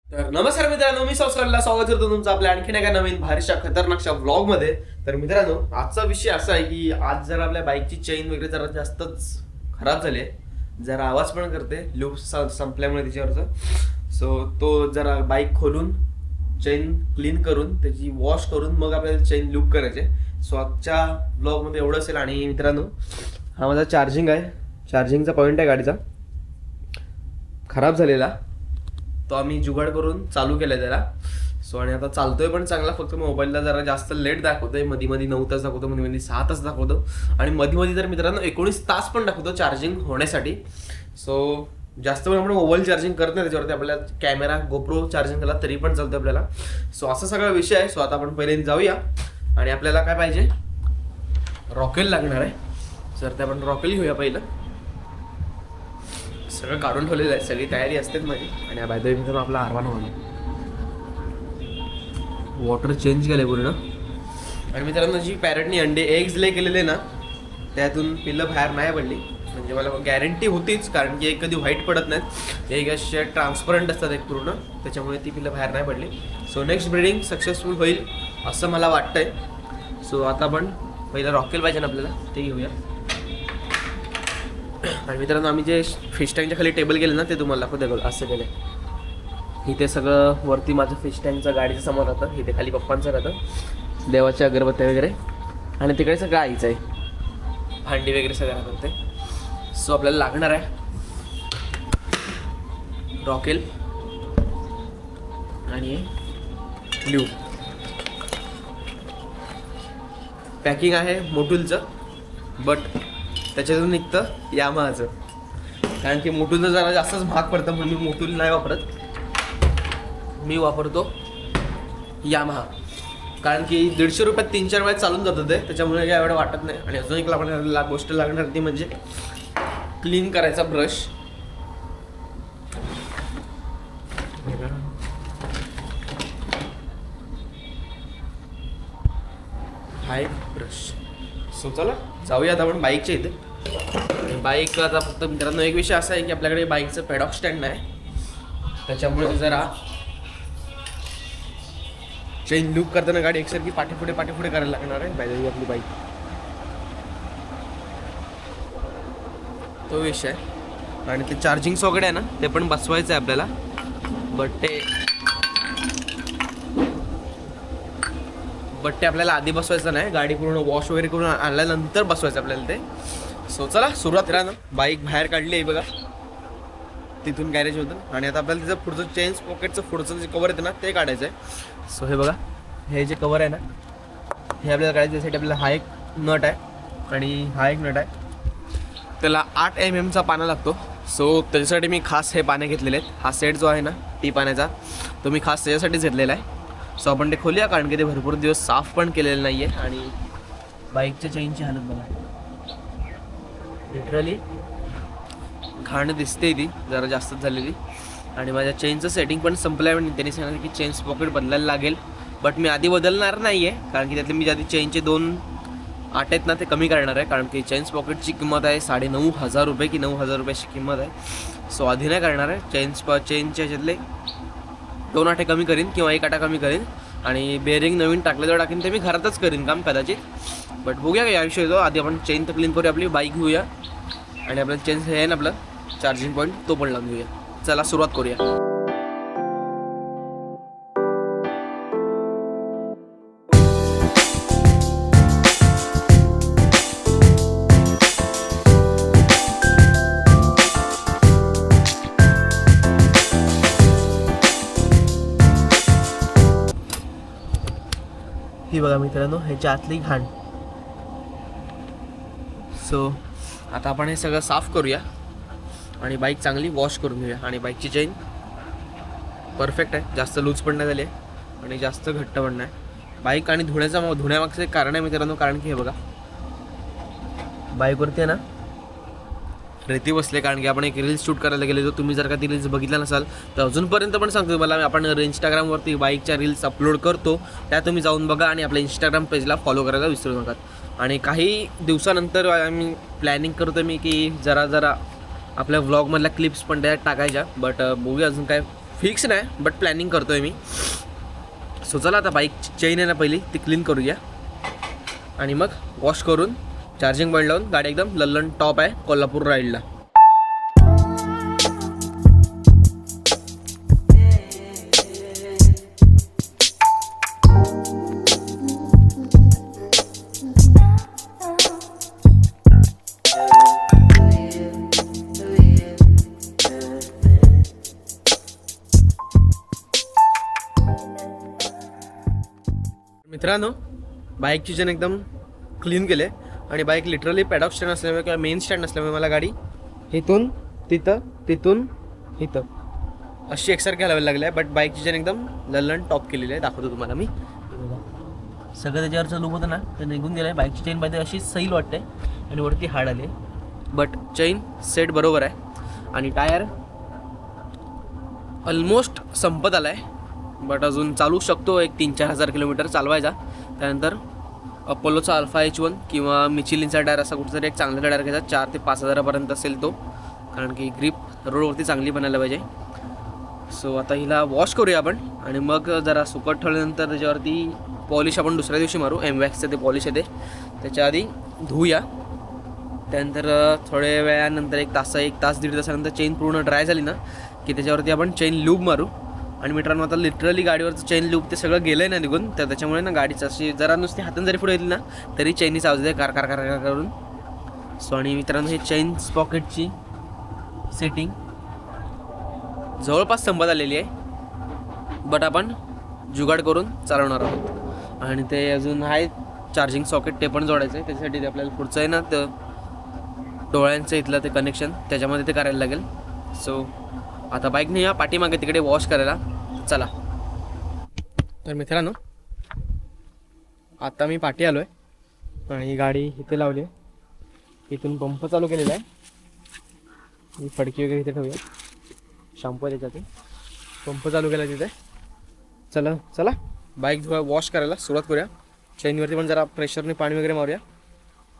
तर नमस्कार मित्रांनो, मी संस्कारला स्वागत करतो तुमचं आपल्या आणखीन एका नवीन भारीशा खतरनाकशा व्लॉग मध्ये. तर मित्रांनो, आजचा विषय असा आहे की आज जरा आपल्या बाईकची चेन वगैरे जरा जास्तच खराब झाली आहे. जरा आवाज पण करते लूप संपल्यामुळे तिच्यावरचं. सो तो जरा बाईक खोलून चेन क्लीन करून त्याची वॉश करून मग आपल्याला चेन लूप करायचे. सो आजच्या व्लॉग मध्ये एवढं असेल. आणि मित्रांनो, हा माझा चार्जिंग आहे, चार्जिंगचा पॉईंट आहे गाडीचा खराब झालेला, तो आम्ही जुगाड करून चालू केलाय त्याला. सो आणि आता चालतोय पण चांगला, फक्त मोबाईलला जरा जास्त लेट दाखवतोय. मध्ये मध्ये 9 तास दाखवतो, मध्ये मध्ये 6 तास दाखवतो, आणि मध्ये मध्ये तर मित्रांनो 19 तास पण दाखवतो चार्जिंग होण्यासाठी. सो जास्त वेळ आपण मोबाईल चार्जिंग करत नाही त्याच्यावरती, आपल्याला कॅमेरा गोप्रो चार्जिंग केला तरी पण चालतं आपल्याला. सो असा सगळा विषय आहे. सो आता आपण पहिले जाऊया, आणि आपल्याला काय पाहिजे, रॉकेल लागणार आहे. तर ते आपण रॉकेल घेऊया पहिलं. सगळं काढून ठेवलेलं आहे, सगळी तयारी असतेच माझी. आणि बाय द वे मित्रांनो, आपला आरवान वॉटर चेंज केलंय पूर्ण. आणि मित्रांनो, जी पॅरेटनी अंडे एग्स ले केलेले ना, त्यातून पिल्लं बाहेर नाही पडली. म्हणजे मला गॅरंटी होतीच, कारण की एक कधी व्हाईट पडत नाहीत, एक असे ट्रान्सपरंट असतात एक पूर्ण, त्याच्यामुळे ती पिल्लं बाहेर नाही पडली. सो नेक्स्ट ब्रीडिंग सक्सेसफुल होईल असं मला वाटतंय. सो आता आपण पहिलं रॉकेल पाहिजे ना आपल्याला, ते घेऊया. आणि मित्रांनो, आम्ही जे फिश टँकच्या खाली टेबल केलं ना, ते तुम्हाला दाखवते बघ. असं केलं, इथे सगळं वरती माझं फिश टँकचं गाडीचं समोर राहतं, इथे खाली पप्पांचं राहतं, देवाच्या अगरबत्त्या वगैरे, आणि तिकडे सगळं आईचं आहे, भांडी वगैरे सगळं राहतात ते. सो आपल्याला लागणार आहे रॉकेल आणि ब्ल्यू. पॅकिंग आहे मोटूलचं, बट त्याच्यातून निघतं यामाहाचं, कारण की मोटूलचं जरा जास्तच महाग पडतं, म्हणून मी मोटूल नाही वापरत, मी वापरतो यामाहा. कारण की 150 रुपयात 3-4 वेळा चालून जातं ते, त्याच्यामुळे काय एवढं वाटत नाही. आणि अजून एक आपल्याला गोष्ट लागणार ती म्हणजे क्लीन करायचा ब्रश. हा एक ब्रश. सो चला जाऊयात आपण बाईकच्या इथे. आणि बाईक आता फक्त मित्रांनो एक विषय असा आहे की आपल्याकडे बाईकचं पॅडॉक स्टँड नाही, त्याच्यामुळे जरा चेन लूप करताना गाडी एकसारखी पाठीपुढे करायला लागणार आहे. बाय आपली बाईक, तो विषय आहे. आणि ते चार्जिंग सॉकेट आहे ना, ते पण बसवायचं आहे आपल्याला, बट ते आपल्याला आधी बसवायचं नाही, गाडी पूर्ण वॉश वगैरे करून आणल्यानंतर बसवायचं आपल्याला ते. सो चला सुरुवात करा ना. बाईक बाहेर काढली आहे बघा तिथून गॅरेजमधून, आणि आता आपल्याला तिचं पुढचं चेन्स पॉकेटचं पुढचं जे कवर येतं ना, ते काढायचं आहे. सो हे बघा, हे जे कवर आहे ना, हे आपल्याला काढायचं. त्यासाठी आपल्याला हा एक नट आहे आणि हा एक नट आहे, त्याला 8 mm पाना लागतो. सो त्याच्यासाठी मी खास हे पाने घेतलेले आहेत. हा सेट जो आहे ना टी पाण्याचा, तो मी खास त्याच्यासाठीच घेतलेला आहे. सो आपण ते खोलूया, कारण की ते भरपूर दिवस साफ पण केलेलं नाही आहे. आणि बाईकच्या चेनची हालत बघा, लिटरली घाण दिसते ती जरा जास्तच झालेली. आणि माझ्या चेनचं सेटिंग पण संपलं आहे. त्यांनी सांगितलं की चेन्स पॉकेट बदलायला लागेल, बट मी आधी बदलणार नाही आहे, कारण की त्यातले मी आधी चेनचे 2 आट आहेत ना, ते कमी करणार आहे. कारण की चेन्स पॉकेटची किंमत आहे 9,500 रुपये की 9,000 रुपयाची किंमत आहे. सो आधी नाही करणार आहे. चेनच्या ह्याच्यातले 2 आटे कमी करीन किंवा 1 आटा कमी करीन, आणि बेअरिंग नवीन टाकलं तर टाकीन, ते मी घरातच करीन काम कदाचित. बट बघूया या विषय येतो. आधी आपण चेन तर क्लीन करूया, आपली बाईक घेऊया, आणि आपलं चेन हे आहे ना आपलं चार्जिंग पॉईंट, तो पण लावून घेऊया. चला सुरुवात करूया. ही बघा मित्रांनो, ह्याच्या आतली घाण. सो आता आपण हे सगळं साफ करूया आणि बाईक चांगली वॉश करून घेऊया. आणि बाईकची चेन परफेक्ट आहे, जास्त लूज पण नाही झाली आहे आणि जास्त घट्ट पण नाही. बाईक आणि धुण्यामागचं एक कारण आहे मित्रांनो, कारण की हे बघा बाईकवरती आहे ना रेती बसले, कारण की आपण एक रील्स शूट करायला गेलो. तुम्ही जर का ती रील्स बघितला नसाल तर अजूनपर्यंत पण सांगतो मला, आपण इंस्टाग्रामवरती बाईकच्या रील्स अपलोड करतो, त्या तुम्ही जाऊन बघा, आणि आपल्या इंस्टाग्राम पेजला फॉलो करायला विसरू नका. आणि काही दिवसानंतर आम्ही प्लॅनिंग करतो मी की जरा आपल्या व्लॉगमधल्या क्लिप्स पण त्यात टाकायच्या, बट बघूया अजून काय फिक्स नाही बट प्लॅनिंग करतोय मी. सो चला आता बाईकची चेन आहे ना पहिली ती क्लीन करूया आणि मग वॉश करून चार्जिंग पॉईंट लावून गाडी एकदम लल्लन टॉप आहे कोल्हापूर राईडला. मित्रांनो बाईकची चेन एकदम क्लीन केले आणि बाईक लिटरली पॅडॉक स्टँड असल्यामुळे किंवा मेन स्टँड असल्यामुळे मला गाडी इथून तिथं तिथून इथं अशी एकसारखी हलवायला लागली आहे. बट बाईकची चेन एकदम लल्लन टॉप केलेली आहे. दाखवतो तुम्हाला मी. सगळं त्याच्यावरचं लूप होतं ना ते निघून गेलं आहे. बाईकची चेन पाहिजे अशी सैल वाटते आणि वरती हाड आले. बट चेन सेट बरोबर आहे आणि टायर ऑलमोस्ट संपत आला आहे. बट अजून चालू शकतो एक 3-4 हजार किलोमीटर चालवायचा. त्यानंतर अपोलोचा अल्फा H1 किंवा मिचिलिनचा टायर असा कुठेतरी एक चांगला टायर घ्यायचा. 4 ते 5 हजारापर्यंत असेल तो, कारण की ग्रीप रोडवरती चांगली बनायला पाहिजे. सो आता हिला वॉश करूया आपण आणि मग जरा सुकट ठेवल्यानंतर त्याच्यावरती पॉलिश आपण दुसऱ्या दिवशी मारू. M-Waxचं ते पॉलिश येते त्याच्या आधी धुऊया. त्यानंतर थोड्या वेळानंतर 1 तास दीड तासानंतर चेन पूर्ण ड्राय झाली ना की त्याच्यावरती आपण चेन लूब मारू. आणि मित्रांनो आता लिटरली गाडीवरचं चेन लूप ते सगळं गेलं आहे ना निघून, तर त्याच्यामुळे ना गाडीचं अशी जरा नुसती हातानं जरी पुढे येईल ना तरी चेनीच आवाज आहे कार कार कार कार करून. सो आणि मित्रांनो हे चेन पॉकेटची सेटिंग जवळपास संपत आलेली आहे. बट आपण जुगाड करून चालवणार आहोत आणि ते अजून आहे चार्जिंग सॉकेट ते पण जोडायचं आहे. त्याच्यासाठी ते आपल्याला पुढचं आहे ना तर डोळ्यांचं इथलं ते कनेक्शन त्याच्यामध्ये ते करायला लागेल. सो आता बाईकने या पाठीमागे तिकडे वॉश करायला चला. तर मित्रांनो आता मी पाठी आलो आहे आणि गाडी इथे लावली आहे. इथून पंप चालू केलेला आहे. ही फडकी वगैरे इथे ठेवूया. शॅम्पू त्याच्यातून पंप चालू केला तिथे. चला बाईक वॉश करायला सुरुवात करूया. चेनवरती पण जरा प्रेशरने पाणी वगैरे मारूया.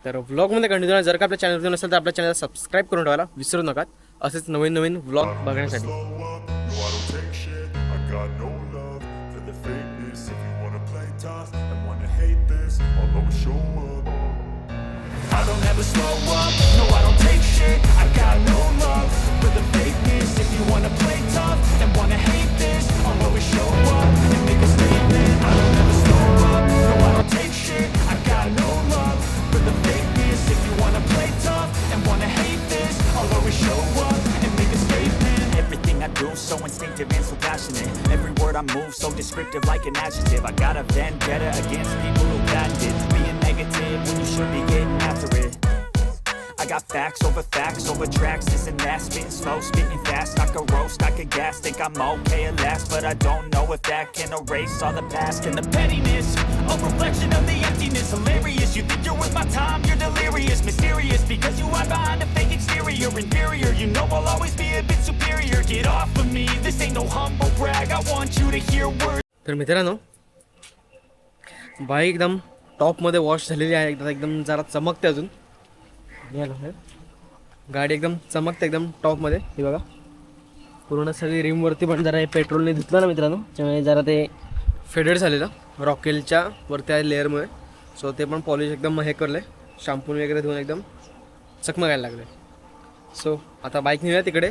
तर व्लॉगमध्ये कंटिन्यू जर का आपल्या चॅनलवरती नसेल तर आपल्या चॅनलला सबस्क्राईब करून ठेवायला विसरू नका असेच नवीन व्लॉग बघण्यासाठी. I don't ever slow up, no I don't take shit. I got no love for the fakeness. If you wanna play tough and wanna hate this, I'll always show up and make a statement. I don't ever slow up, no I don't take shit. I got no love for the fakeness. If you wanna play tough and wanna hate this, I'll always show up and make a statement. Everything I do so instinctive and so passionate. Every word I move so descriptive like an adjective. I got a vendetta against people who patented being negative when you should be getting after it. I got facts over tracks, this and that. Spitting slow, spitting fast. I could roast, I could gas. Think I'm okay at last, but I don't know if that can erase all the past. And the pettiness, a reflection of the emptiness. Hilarious, you think you're worth my time, you're delirious. Mysterious, because you hide behind a fake exterior. Inferior, you know I'll always be a bit superior. Get off of me, this ain't no humble brag. I want you to hear words. तर मित्रांनो bike एकदम टॉपमध्ये wash झालेली आहे. एकदम जरा चमकते अजून. गाडी एकदम चमकते एकदम टॉपमध्ये. हे बघा पूर्ण सगळी रिमवरती पण जरा हे पेट्रोलने धुतलं ना मित्रांनो त्यामुळे जरा ते फेडेड झालेलं रॉकेलच्या वरती आहे लेअरमुळे. सो ते पण पॉलिश एकदम हे करलं आहे. शॅम्पू वगैरे धुवून एकदम चकमकायला लागले. सो आता बाईक नेऊया तिकडे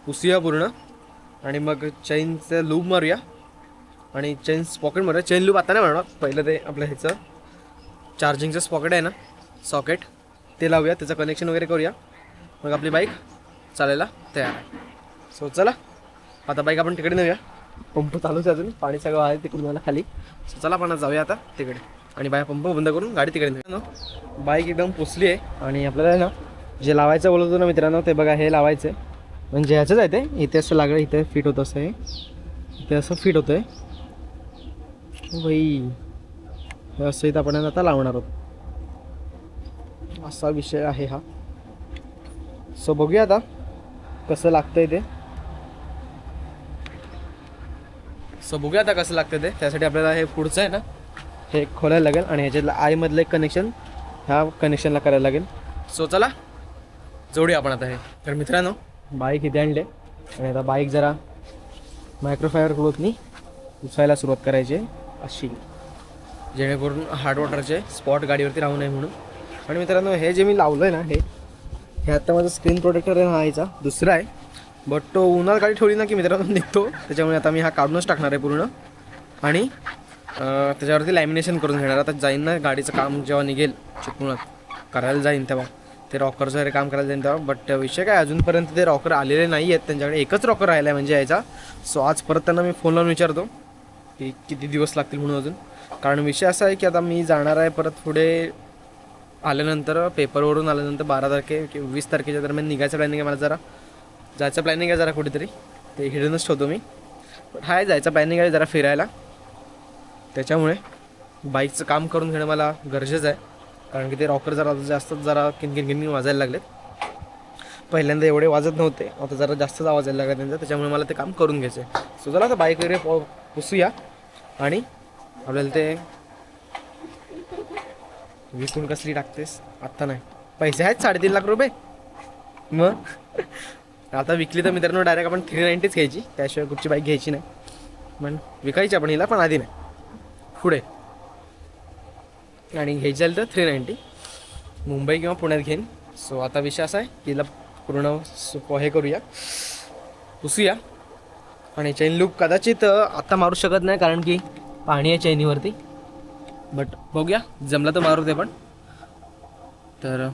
पुसूया पूर्ण आणि मग चेनचं लूप मारूया आणि चेन पॉकेट मारूया. चेन लूप आता नाही मारणार, पहिलं ते आपलं ह्याचं चार्जिंगचं पॉकेट आहे ना सॉकेट ते लावूया, त्याचं कनेक्शन वगैरे करूया. मग आपली बाईक चालायला तयार आहे. सो चला आता बाईक आपण तिकडे नेऊया. पंप चालूच आहे अजून, पाणी सगळं आहे तिकडून मला खाली. सो चला आपण जाऊया आता तिकडे आणि बाईक पंप बंद करून गाडी तिकडे नेऊया. बाईक एकदम पुसली आहे आणि आपल्याला ना जे लावायचं बोलत होतं ना मित्रांनो ते बघा हे लावायचं आहे. म्हणजे ह्याचंच आहे ते. इथे असं लागलं, इथे फिट होतं असं, हे इथे असं फिट होतं आहे बाई. असं इथं आपण आता लावणार आहोत, असा विषय आहे हा. सो बघूया आता कसं लागतंय ते. त्यासाठी आपल्याला हे पुढचं आहे ना हे खोलायला लागेल आणि ह्याच्यातलं आयमधलं एक कनेक्शन ह्या कनेक्शनला करायला लागेल. सो चला जोडूया आपण आता हे. तर मित्रांनो बाईक इथे आणले आणि आता बाईक जरा मायक्रोफायबर क्लोथनी पुसायला सुरुवात करायची आहे अशी, जेणेकरून हार्ड वॉटरचे स्पॉट गाडीवरती राहू नये म्हणून. आणि मित्रांनो हे जे मी लावलं आहे ना, हे आता माझं स्क्रीन प्रोटेक्टर आहे हा याचा दुसरा आहे, बट तो उन्हात गाडी ठेवली ना की मित्रांनो निघतो, त्याच्यामुळे आता मी हा काढूनच टाकणार आहे पूर्ण. आणि त्याच्यावरती लॅमिनेशन करून घेणार. आता जाईन ना गाडीचं काम जेव्हा निघेल चिपळूणात करायला जाईन तेव्हा ते रॉकरचं वगैरे काम करायला जाईन तेव्हा. बट विषय काय, अजूनपर्यंत ते रॉकर आलेले नाही आहेत, त्यांच्याकडे एकच रॉकर राहिला आहे म्हणजे यायचा. सो आज परत त्यांना मी फोन लावून विचारतो की किती दिवस लागतील म्हणून अजून. कारण विषय असा आहे की आता मी जाणार आहे परत पुढे आल्यानंतर, पेपरवरून आल्यानंतर 12 तारखे किंवा 20 तारखेच्या दरम्यान निघायचं प्लॅनिंग आहे मला. जरा जायचं प्लॅनिंग आहे जरा कुठेतरी, ते हिडनच ठेवतो मी. बट हाय जायचं प्लॅनिंग आहे जरा फिरायला, त्याच्यामुळे बाईकचं काम करून घेणं मला गरजेचं आहे. कारण की ते रॉकर जरा जास्तच जरा किनकिन वाजायला लागलेत. पहिल्यांदा एवढे वाजत नव्हते, आता जरा जास्तच आवाज यायला लागला त्यांचा, त्याच्यामुळे मला ते काम करून घ्यायचं आहे. सो चला आता बाईक वगैरे पुसूया आणि आपल्याला ते विकून कसली टाकतेस आत्ता नाही, पैसे आहेत 3.5 लाख रुपये. मग आता विकली तर मित्रांनो डायरेक्ट आपण 390च घ्यायची, त्याशिवाय कुठची बाईक घ्यायची नाही. पण विकायची आपण हिला, पण आधी नाही पुढे. आणि घ्यायची झाली तर 390 मुंबई किंवा पुण्यात घेईन. सो आता विषय असा आहे की हिला पूर्ण हे करूया, पुसूया. आणि चैन लूक कदाचित आत्ता मारू शकत नाही कारण की पाणी आहे चैनीवरती, बट बघूया जमलं तर मारू ते पण. तर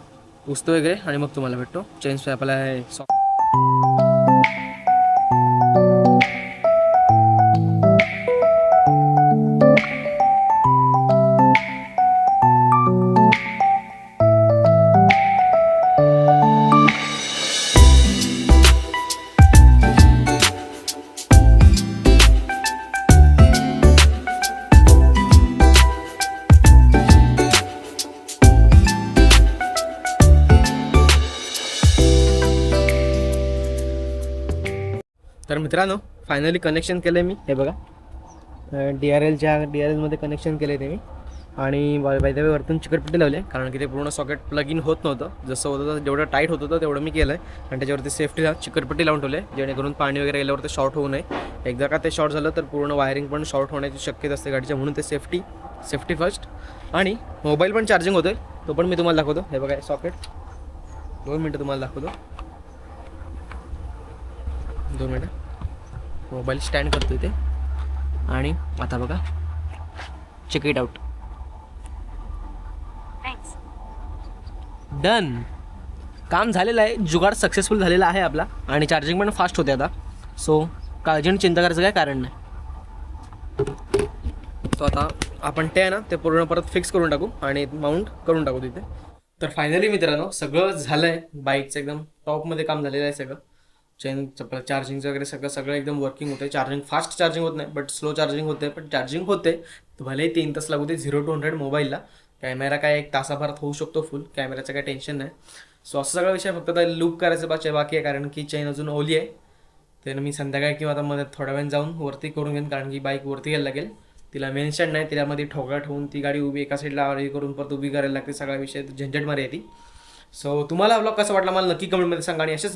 पुसतो वगैरे आणि मग तुम्हाला भेटतो. चेन स्वॅपला आहे तर मित्रांनो फायनली कनेक्शन केलं आहे मी. हे बघा DRLमध्ये कनेक्शन केलं आहे ते मी. आणि बाय द वे वरतून चिकटपट्टी लावली आहे, कारण की ते पूर्ण सॉकेट प्लग इन होत नव्हतं. जसं होतं तर जेवढं टाईट होत होतं तेवढं मी केलं आहे. आणि त्याच्यावरती सेफ्टीला चिकटपट्टी लावून ठेवली आहे, जेणेकरून पाणी वगैरे गेल्यावर ते शॉर्ट होऊ नये. एकदा का ते शॉर्ट झालं तर पूर्ण वायरिंग पण शॉर्ट होण्याची शक्यता असते गाडीच्या, म्हणून ते सेफ्टी फर्स्ट. आणि मोबाईल पण चार्जिंग होतो आहे, तो पण मी तुम्हाला दाखवतो. हे बघा सॉकेट, 2 मिनटं तुम्हाला दाखवतो. 2 मिनटं मोबाईल स्टँड करतो इथे. आणि आता बघा चेक इट आउट, डन. काम झालेलं आहे, जुगाड सक्सेसफुल झालेला आहे आपला. आणि चार्जिंग पण फास्ट होते आता. सो काळजी आणि चिंता करायचं काय कारण नाही. तो आता आपण ते आहे ना ते पूर्ण परत फिक्स करून टाकू आणि माउंट करून टाकू तिथे. तर फायनली मित्रांनो सगळं झालं आहे, बाईकचं एकदम टॉपमध्ये काम झालेलं आहे सगळं. चेन चार्जिंगचं वगैरे सगळं एकदम वर्किंग होते. चार्जिंग फास्ट चार्जिंग होत नाही, बट स्लो चार्जिंग होते, पण चार्जिंग होते. भलेही 3 तास लागू दे 0 to 100 मोबाईलला. कॅमेरा काय 1 तासाभरात होऊ शकतो फुल, कॅमेऱ्याचं काय टेन्शन नाही. सो असं सगळा विषय फक्त आता लूक करायचं बाकी आहे, कारण की चेन अजून ओली आहे. त्यानं मी संध्याकाळी किंवा आता मध्ये थोड्या वेळ जाऊन वरती करून घेईन, कारण की बाईक वरती घ्यायला लागेल. तिला मेन स्टँड नाही, तिच्यामध्ये ठोकळा ठेवून ती गाडी उभी एका साईडला करून परत उभी करायला लागते. सगळा विषय झंझटमारी आहे ती. सो तुम्हाला ब्लॉग कसा वाटला मला नक्की कमेंटमध्ये सांगा. आणि असेच